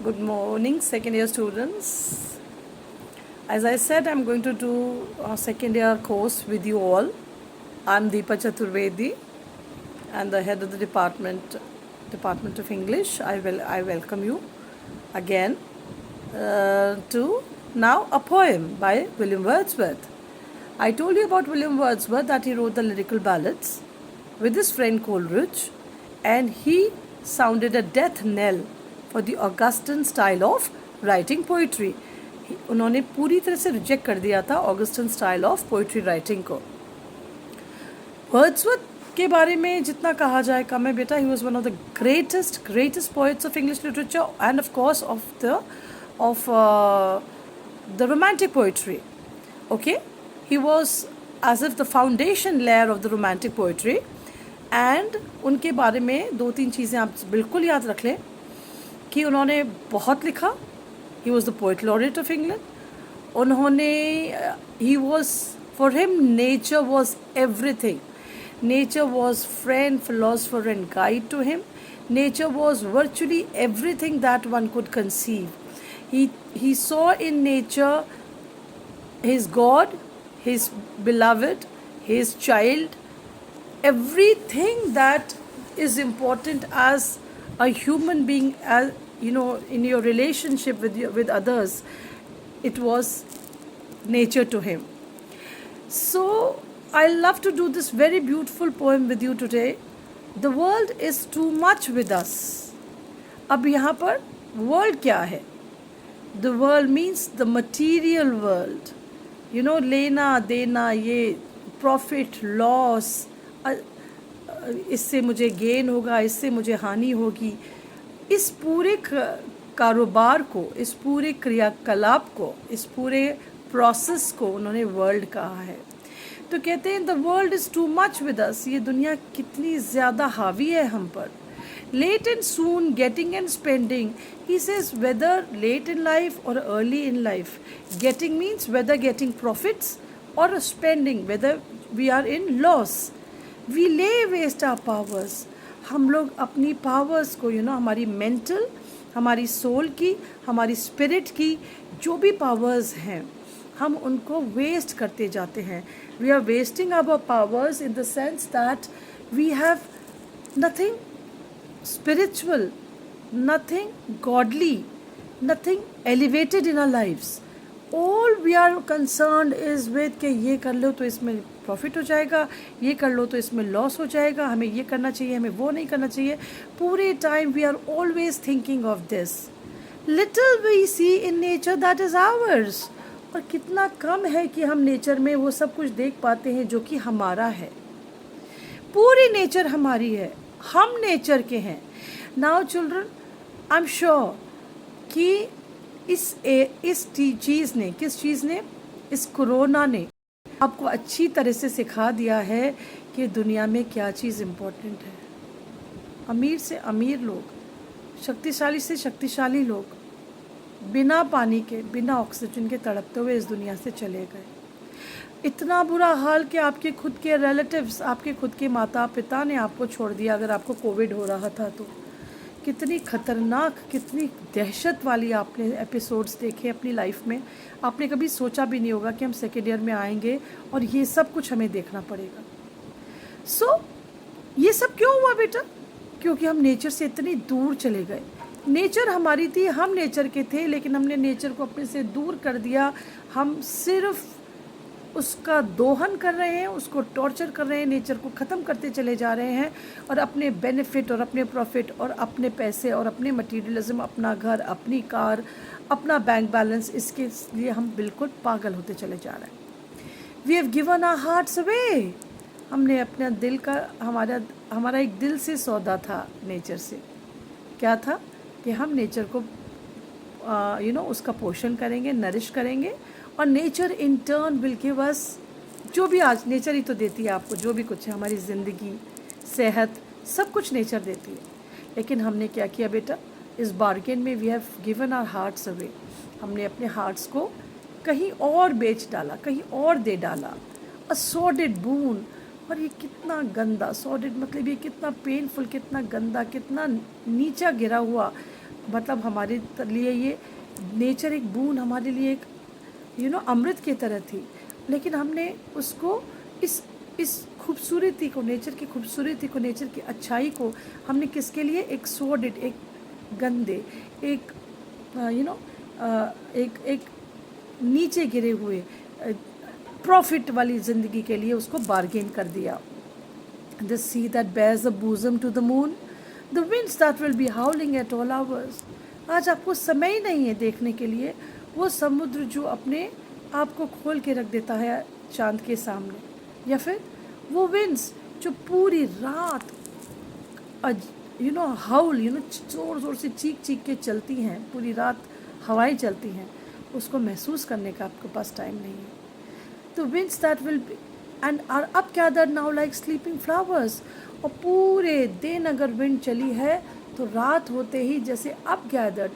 Good morning, second year students. As I said, I'm going to do a second year course with you all. I'm Deepa Chaturvedi and the head of the Department of English. I welcome you again to now a poem by William Wordsworth. I told you about William Wordsworth that he wrote the lyrical ballads with his friend Coleridge, and he sounded a death knell for the Augustan style of writing poetry. उन्होंने पूरी तरह से reject कर दिया था Augustan style of poetry writing को. Wordsworth के बारे में जितना कहा जाए कम है बेटा. He was one of the greatest poets of English literature end of course of the romantic poetry. Okay, he was as if the foundation layer of the romantic poetry. and उनके बारे में दो तीन चीज़ें आप बिल्कुल याद रख लें कि उन्होंने बहुत लिखा. he was the poet laureate of England. उन्होंने he was, for him nature was everything. Nature was friend, philosopher and guide to him. Nature was virtually everything that one could conceive. He saw in nature his God, his beloved, his child, everything that is important as a human being, as you know, in your relationship with others. It was nature to him. So I love to do this very beautiful poem with you today. The world is too much with us. अब यहाँ पर world क्या है? The world means the material world. You know, लेना देना, ये profit loss, इससे मुझे गेन होगा, इससे मुझे हानि होगी, इस पूरे कारोबार को, इस पूरे क्रियाकलाप को, इस पूरे प्रोसेस को उन्होंने वर्ल्ड कहा है. तो कहते हैं the world is too much with us. ये दुनिया कितनी ज़्यादा हावी है हम पर. Late and soon, getting and spending. He says whether late in life or early in life. Getting means whether getting profits or spending, whether we are in loss. We lay waste our powers. हम लोग अपनी powers को, हमारी mental, हमारी soul की, हमारी spirit की जो भी powers हैं, हम उनको waste करते जाते हैं. We are wasting our powers in the sense that we have nothing spiritual, nothing godly, nothing elevated in our lives. All we are concerned is with कि ये कर लो तो इसमें प्रॉफिट हो जाएगा, ये कर लो तो इसमें लॉस हो जाएगा, हमें ये करना चाहिए, हमें वो नहीं करना चाहिए. पूरे time we are always thinking of this. Little we see in nature that is ours. और कितना कम है कि हम नेचर में वो सब कुछ देख पाते हैं जो कि हमारा है. पूरी नेचर हमारी है, हम नेचर के हैं. Now children, I am sure कि इस चीज़ ने इस कोरोना ने आपको अच्छी तरह से सिखा दिया है कि दुनिया में क्या चीज़ इम्पोर्टेंट है. अमीर से अमीर लोग, शक्तिशाली से शक्तिशाली लोग बिना पानी के, बिना ऑक्सीजन के तड़पते हुए इस दुनिया से चले गए. इतना बुरा हाल कि आपके खुद के रिलेटिव्स, आपके खुद के माता पिता ने आपको छोड़ दिया अगर आपको कोविड हो रहा था तो. कितनी खतरनाक, कितनी दहशत वाली आपने एपिसोड्स देखे अपनी लाइफ में. आपने कभी सोचा भी नहीं होगा कि हम सेकेंड ईयर में आएंगे और ये सब कुछ हमें देखना पड़ेगा. सो ये सब क्यों हुआ बेटा? क्योंकि हम नेचर से इतनी दूर चले गए. नेचर हमारी थी, हम नेचर के थे, लेकिन हमने नेचर को अपने से दूर कर दिया. हम सिर्फ उसका दोहन कर रहे हैं, उसको टॉर्चर कर रहे हैं, नेचर को ख़त्म करते चले जा रहे हैं और अपने बेनिफिट और अपने प्रॉफिट और अपने पैसे और अपने मटीरियलिज्म, अपना घर, अपनी कार, अपना बैंक बैलेंस, इसके लिए हम बिल्कुल पागल होते चले जा रहे हैं. We have given our hearts away. हमने अपना दिल का, हमारा एक दिल से सौदा था नेचर से. क्या था कि हम नेचर को उसका पोषण करेंगे, नरिश करेंगे, और nature in turn will give us जो भी, आज नेचर ही तो देती है आपको जो भी कुछ है. हमारी ज़िंदगी, सेहत, सब कुछ नेचर देती है. लेकिन हमने क्या किया बेटा? इस बार्गेन में we have given our hearts away. हमने अपने हार्ट्स को कहीं और बेच डाला, कहीं और दे डाला. अ सॉर्डेड बून. और ये कितना गंदा, सॉर्डेड मतलब ये कितना पेनफुल, कितना गंदा, कितना नीचा गिरा हुआ मतलब हमारे लिए ये नेचर एक बूंद हमारे लिए एक अमृत की तरह थी, लेकिन हमने उसको इस खूबसूरती को, नेचर की खूबसूरती को, नेचर की अच्छाई को हमने किसके लिए एक सॉर्डेड, एक गंदे, एक एक नीचे गिरे हुए प्रॉफिट वाली ज़िंदगी के लिए उसको बार्गेन कर दिया। The sea that bears a bosom to the moon, the winds that will be howling at all hours। आज आपको समय ही नहीं है देखने के लिए वो समुद्र जो अपने आप को खोल के रख देता है चांद के सामने, या फिर वो विंड्स जो पूरी रात हाउल ज़ोर ज़ोर से चीख के चलती हैं, पूरी रात हवाएं चलती हैं, उसको महसूस करने का आपके पास टाइम नहीं है। तो winds that will and are up gathered now like sleeping flowers, और पूरे दिन अगर विंड चली है तो रात होते ही जैसे अप गैदर्ड,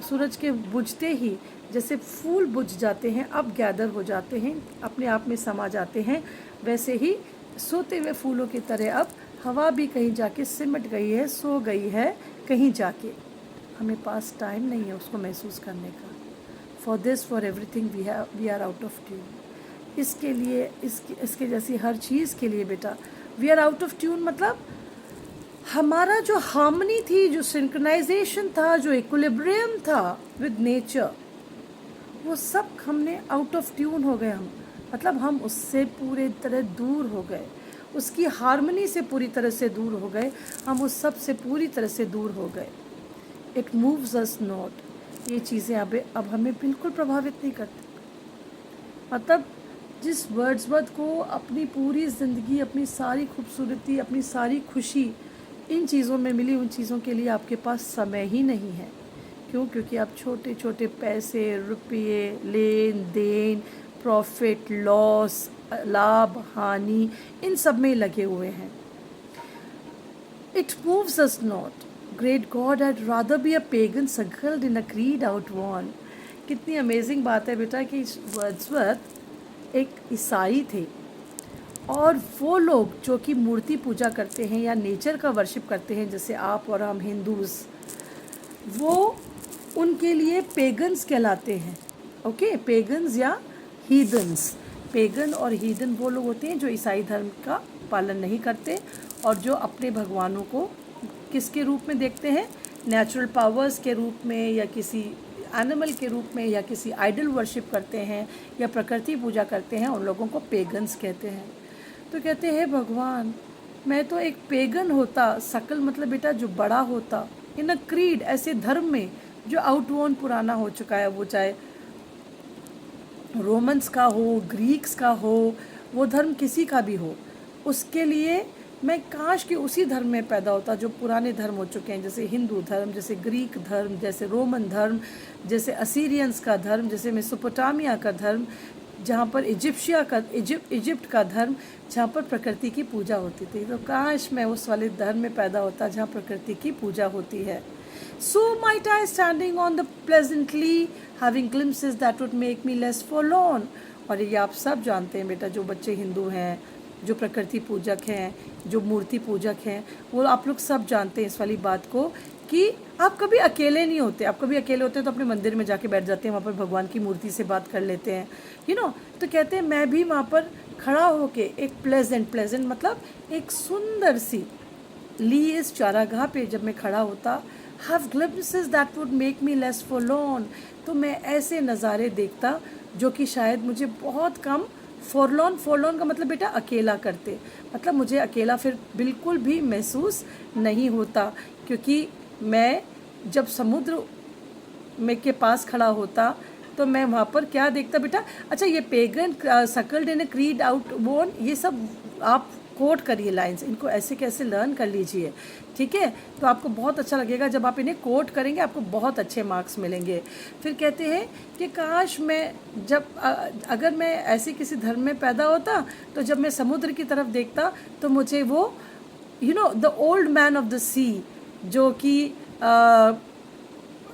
सूरज के बुझते ही जैसे फूल बुझ जाते हैं, अप गैदर हो जाते हैं, अपने आप में समा जाते हैं, वैसे ही सोते हुए फूलों की तरह अब हवा भी कहीं जाके सिमट गई है, सो गई है कहीं जाके। हमें पास टाइम नहीं है उसको महसूस करने का। For this for everything we are out of tune. इसके लिए इसके जैसी हर चीज़ के लिए बेटा we are out of tune, मतलब हमारा जो हार्मनी थी, जो सिंक्रोनाइजेशन था, जो इक्विलिब्रियम था विद नेचर, वो सब हमने आउट ऑफ ट्यून हो गए। हम मतलब हम उससे पूरी तरह दूर हो गए, उसकी हार्मनी से पूरी तरह से दूर हो गए, हम उस सब से पूरी तरह से दूर हो गए। It moves us not. ये चीज़ें अब हमें बिल्कुल प्रभावित नहीं करती। मतलब जिस वर्ड्सवर्थ को अपनी पूरी ज़िंदगी, अपनी सारी खूबसूरती, अपनी सारी खुशी इन चीज़ों में मिली, उन चीज़ों के लिए आपके पास समय ही नहीं है। क्यों? क्योंकि आप छोटे छोटे पैसे, रुपये, लेन देन, प्रॉफिट लॉस, लाभ हानि, इन सब में लगे हुए हैं। It moves us not. Great God, I'd rather be a pagan suckled in a creed outworn। कितनी अमेजिंग बात है बेटा कि वर्ड्सवर्थ एक ईसाई थे, और वो लोग जो कि मूर्ति पूजा करते हैं या नेचर का वर्शिप करते हैं, जैसे आप और हम हिंदूज़, वो उनके लिए पेगन्स कहलाते हैं। ओके, पेगन्स या हीदन्स। पेगन और हीदन वो लोग होते हैं जो ईसाई धर्म का पालन नहीं करते और जो अपने भगवानों को किसके रूप में देखते हैं? नेचुरल पावर्स के रूप में, या किसी एनिमल के रूप में, या किसी आइडल वर्शिप करते हैं, या प्रकृति पूजा करते हैं। उन लोगों को पेगन्स कहते हैं। तो कहते हैं भगवान, मैं तो एक पेगन होता, सकल मतलब बेटा जो बड़ा होता, इन अ क्रीड, ऐसे धर्म में जो आउटवर्न, पुराना हो चुका है, वो चाहे रोमन्स का हो, ग्रीक्स का हो, वो धर्म किसी का भी हो, उसके लिए मैं काश कि उसी धर्म में पैदा होता जो पुराने धर्म हो चुके हैं, जैसे हिंदू धर्म, जैसे ग्रीक धर्म, जैसे रोमन धर्म, जैसे असीरियंस का धर्म, जैसे मेसोपोटामिया का धर्म, जहाँ पर इजिप्ट का धर्म, जहाँ पर प्रकृति की पूजा होती थी। तो काश मैं उस वाले धर्म में पैदा होता जहाँ प्रकृति की पूजा होती है। So might I standing on the pleasantly having glimpses that would make me less forlorn। और ये आप सब जानते हैं बेटा, जो बच्चे हिंदू हैं, जो प्रकृति पूजक हैं, जो मूर्ति पूजक हैं, वो आप लोग सब जानते हैं इस वाली बात को कि आप कभी अकेले नहीं होते। आप कभी अकेले होते हैं तो अपने मंदिर में जाके बैठ जाते हैं, वहाँ पर भगवान की मूर्ति से बात कर लेते हैं, तो कहते हैं मैं भी वहाँ पर खड़ा होके एक प्लेजेंट मतलब एक सुंदर सी ली इस चारागाह पे जब मैं खड़ा होता, have glimpses that would make me less forlorn, तो मैं ऐसे नज़ारे देखता जो कि शायद मुझे बहुत कम फॉरलॉन का मतलब बेटा अकेला करते, मतलब मुझे अकेला फिर बिल्कुल भी महसूस नहीं होता। क्योंकि मैं जब समुद्र में के पास खड़ा होता तो मैं वहाँ पर क्या देखता बेटा? अच्छा, ये पेगन सकल्ड इन क्रीड आउट बोन, ये सब आप कोट करिए लाइंस, इनको ऐसे कैसे लर्न कर लीजिए, ठीक है? तो आपको बहुत अच्छा लगेगा जब आप इन्हें कोट करेंगे, आपको बहुत अच्छे मार्क्स मिलेंगे। फिर कहते हैं कि काश मैं अगर मैं ऐसे किसी धर्म में पैदा होता तो जब मैं समुद्र की तरफ देखता तो मुझे वो the old man of the sea, जो कि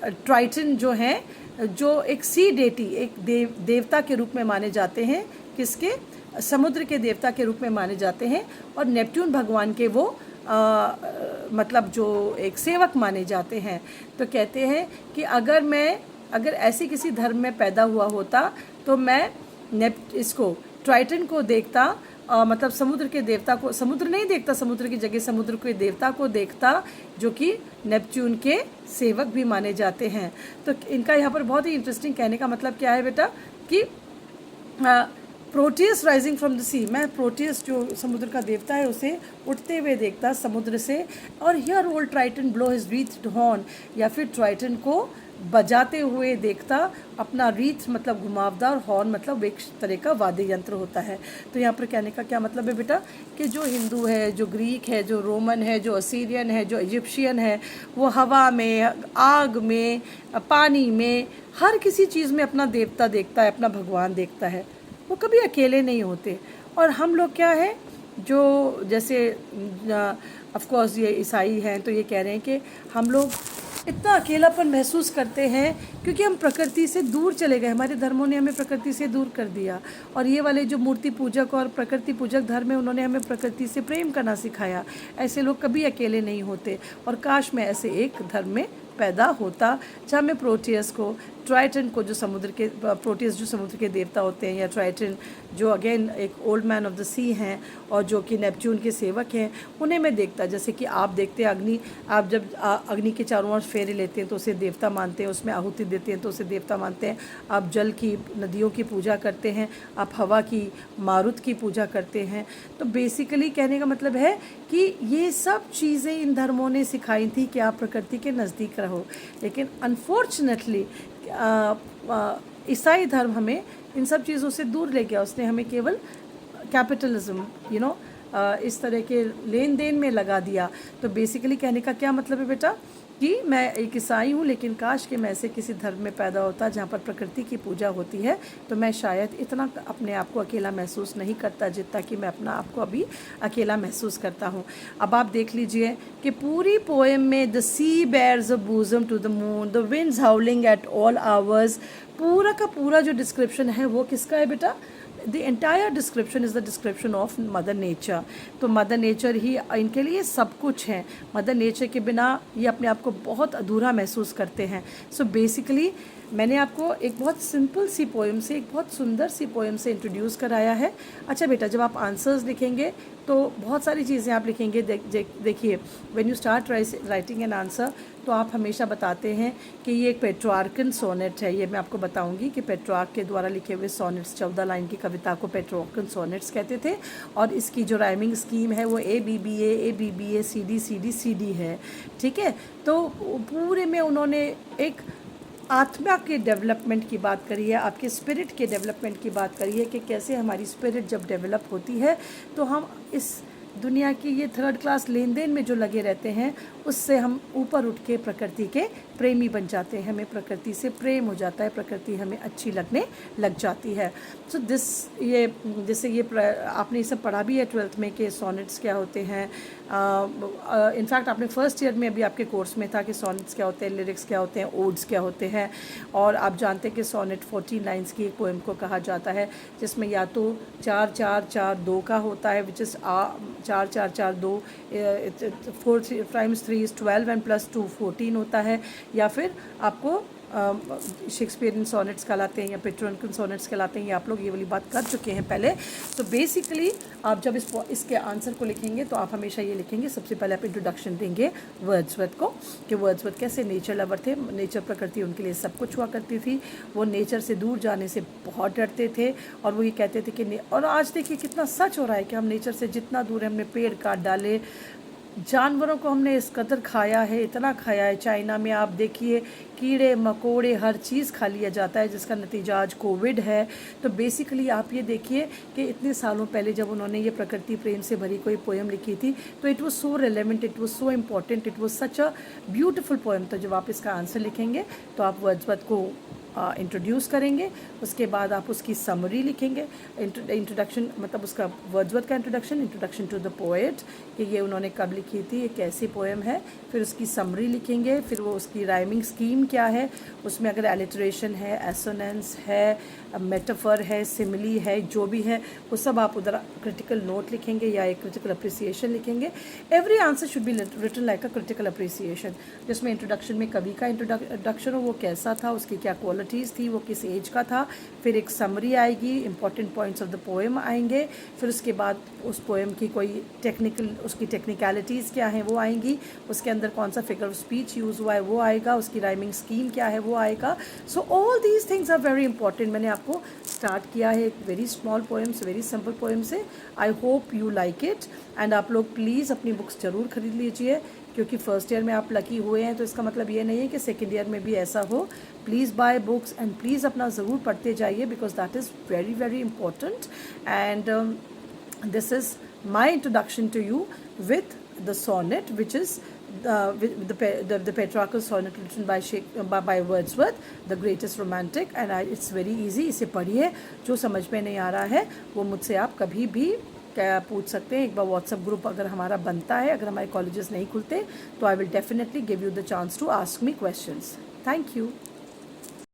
ट्राइटन जो हैं, जो एक सी डेटी, एक देवता के रूप में माने जाते हैं, किसके? समुद्र के देवता के रूप में माने जाते हैं, और नेपट्यून भगवान के वो मतलब जो एक सेवक माने जाते हैं, तो कहते हैं कि अगर ऐसे किसी धर्म में पैदा हुआ होता तो मैं इसको ट्राइटन को देखता, मतलब समुद्र के देवता को, समुद्र नहीं देखता, समुद्र की जगह समुद्र के देवता को देखता, जो कि नेपच्यून के सेवक भी माने जाते हैं। तो इनका यहाँ पर बहुत ही इंटरेस्टिंग कहने का मतलब क्या है बेटा कि प्रोटियस राइजिंग फ्रॉम द सी, मैं प्रोटियस जो समुद्र का देवता है उसे उठते हुए देखता समुद्र से, और here old Triton blow his wreath horn, या फिर ट्राइटन को बजाते हुए देखता अपना रीथ, मतलब घुमावदार, हॉर्न मतलब एक तरह का वाद्य यंत्र होता है। तो यहाँ पर कहने का क्या मतलब है बेटा कि जो हिंदू है, जो ग्रीक है, जो रोमन है, जो असीरियन है, जो इजिप्शियन है, वो हवा में, आग में, पानी में, हर किसी चीज़ में अपना देवता देखता है, अपना भगवान देखता है, वो कभी अकेले नहीं होते। और हम लोग क्या है, जो जैसे ऑफ कोर्स ये ईसाई हैं तो ये कह रहे हैं कि हम लोग इतना अकेलापन महसूस करते हैं क्योंकि हम प्रकृति से दूर चले गए, हमारे धर्मों ने हमें प्रकृति से दूर कर दिया। और ये वाले जो मूर्ति पूजक और प्रकृति पूजक धर्म है, उन्होंने हमें प्रकृति से प्रेम करना सिखाया। ऐसे लोग कभी अकेले नहीं होते, और काश मैं ऐसे एक धर्म में पैदा होता जहाँ मैं प्रोटियस को, ट्राइटन को, जो समुद्र के, प्रोटियस जो समुद्र के देवता होते हैं, या ट्राइटन जो अगेन एक ओल्ड मैन ऑफ द सी हैं और जो कि नेपच्यून के सेवक हैं, उन्हें मैं देखता। जैसे कि आप देखते हैं अग्नि, आप जब अग्नि के चारों ओर फेरे लेते हैं तो उसे देवता मानते हैं, उसमें आहुति देते हैं तो उसे देवता मानते हैं। आप जल की, नदियों की पूजा करते हैं, आप हवा की, मारुत की पूजा करते हैं। तो बेसिकली कहने का मतलब है कि ये सब चीज़ें इन धर्मों ने सिखाई थी कि आप प्रकृति के नज़दीक रहो। लेकिन अनफॉर्चुनेटली ईसाई धर्म हमें इन सब चीज़ों से दूर ले गया। उसने हमें केवल कैपिटलिज्म, इस तरह के लेन देन में लगा दिया। तो बेसिकली कहने का क्या मतलब है बेटा कि मैं एक ईसाई हूँ, लेकिन काश कि मैं ऐसे किसी धर्म में पैदा होता जहाँ पर प्रकृति की पूजा होती है, तो मैं शायद इतना अपने आप को अकेला महसूस नहीं करता जितना कि मैं अपना आप को अभी अकेला महसूस करता हूँ। अब आप देख लीजिए कि पूरी पोएम में the sea bares a bosom to the moon, the winds howling at all hours, पूरा का पूरा जो डिस्क्रिप्शन है वो किसका है बेटा? The entire description is the description of mother nature. तो मदर नेचर ही इनके लिए सब कुछ है। मदर नेचर के बिना ये अपने आप को बहुत अधूरा महसूस करते हैं। सो बेसिकली मैंने आपको एक बहुत सिंपल सी पोएम से, एक बहुत सुंदर सी पोएम से इंट्रोड्यूस कराया है। अच्छा बेटा, जब आप आंसर्स लिखेंगे तो बहुत सारी चीज़ें आप लिखेंगे। देखिए, when you start writing an answer, तो आप हमेशा बताते हैं कि ये एक पेट्रार्कन सोनेट है। ये मैं आपको बताऊंगी कि पेट्रार्क के द्वारा लिखे हुए सोनेट्स, 14 लाइन की कविता को पेट्रार्कन सोनेट्स कहते थे। और इसकी जो राइमिंग स्कीम है वो ABBA CD है। ठीक है, तो पूरे में उन्होंने एक आत्मा के डेवलपमेंट की बात करी है, आपके स्पिरिट के डेवलपमेंट की बात करी है कि कैसे हमारी स्पिरिट जब डेवलप होती है तो हम इस दुनिया की ये थर्ड क्लास लेन देन में जो लगे रहते हैं उससे हम ऊपर उठ के प्रकृति के प्रेमी बन जाते हैं। हमें प्रकृति से प्रेम हो जाता है, प्रकृति हमें अच्छी लगने लग जाती है। सो ये जैसे ये आपने ये सब पढ़ा भी है 12th में कि सोनेट्स क्या होते हैं। इनफैक्ट आपने फर्स्ट ईयर में अभी आपके कोर्स में था कि सोनेट्स क्या होते हैं, लिरिक्स क्या होते हैं, ओड्स क्या होते हैं। और आप जानते हैं कि सोनेट 14 लाइन्स की एक पोएम को कहा जाता है, जिसमें या तो 4-4-4-2 का होता है, which is 4-4-4-2, 4 times 3 is 12 and plus 2 14 होता है, या फिर आपको शेक्सपियरियन सोनेट्स कहलाते हैं या पेट्रार्कन सोनेट्स कहलाते हैं। ये आप लोग ये वाली बात कर चुके हैं पहले। तो बेसिकली आप जब इसके आंसर को लिखेंगे तो आप हमेशा ये लिखेंगे, सबसे पहले आप इंट्रोडक्शन देंगे वर्ड्सवर्थ को कि वर्ड्सवर्थ कैसे नेचर लवर थे। नेचर, प्रकृति उनके लिए सब कुछ हुआ करती थी। वो नेचर से दूर जाने से बहुत डरते थे और वो ये कहते थे कि, और आज देखिए कितना सच हो रहा है कि हम नेचर से जितना दूर है, हमने पेड़ काट डाले, जानवरों को हमने इस कदर खाया है, इतना खाया है। चाइना में आप देखिए कीड़े मकोड़े हर चीज़ खा लिया जाता है, जिसका नतीजा आज कोविड है। तो बेसिकली आप ये देखिए कि इतने सालों पहले जब उन्होंने ये प्रकृति प्रेम से भरी कोई पोएम लिखी थी तो it was so relevant, it was so important, it was such a beautiful poem. तो जब आप इसका आंसर लिखेंगे तो आप वर्ड्सवर्थ को इंट्रोड्यूस करेंगे, उसके बाद आप उसकी समरी लिखेंगे। इंट्रोडक्शन मतलब उसका वर्ड्सवर्थ का इंट्रोडक्शन टू द पोएट, कि ये उन्होंने कब लिखी थी, ये कैसी पोएम है। फिर उसकी समरी लिखेंगे, फिर वो उसकी राइमिंग स्कीम क्या है, उसमें अगर एलिट्रेशन है, एसोनेंस है, मेटाफर है, सिमिली है, जो भी है वो सब आप उधर क्रिटिकल नोट लिखेंगे या एक क्रिटिकल अप्रिसिएशन लिखेंगे। Every answer should be written like a critical appreciation, जिसमें इंट्रोडक्शन में कवि का इंट्रोडक्शन हो, वो कैसा था, उसकी क्या क्वालिटीज़ थी, वो किस एज का था। फिर एक समरी आएगी, important points of the poem आएंगे। फिर उसके बाद उस पोएम की कोई उसकी टेक्निकलिटीज़ क्या हैं वो आएंगी। उसके अंदर कौन सा फिगर ऑफ स्पीच यूज़ हुआ है वो आएगा, उसकी राइमिंग स्कीम क्या है वो आएगा। So all these things are very important. मैंने आपको स्टार्ट किया है एक वेरी स्मॉल पोएम से, वेरी सिंपल पोएम से। I hope you like it, and आप लोग प्लीज़ अपनी बुक्स ज़रूर खरीद लीजिए, क्योंकि फर्स्ट ईयर में आप लकी हुए हैं तो इसका मतलब ये नहीं है कि सेकेंड ईयर में भी ऐसा हो। Please buy books and please अपना ज़रूर पढ़ते जाइए, because that is very very important. And this is my introduction to you with the sonnet, which is the patriarchal sonnet written by Wordsworth, the greatest romantic. And it's very easy, इसे पढ़िए। जो समझ में नहीं आ रहा है वो मुझसे आप कभी भी क्या पूछ सकते हैं। एक बार व्हाट्सएप ग्रुप अगर हमारा बनता है, अगर हमारे कॉलेजेस नहीं खुलते, तो I will definitely give you the chance to ask me questions. Thank you.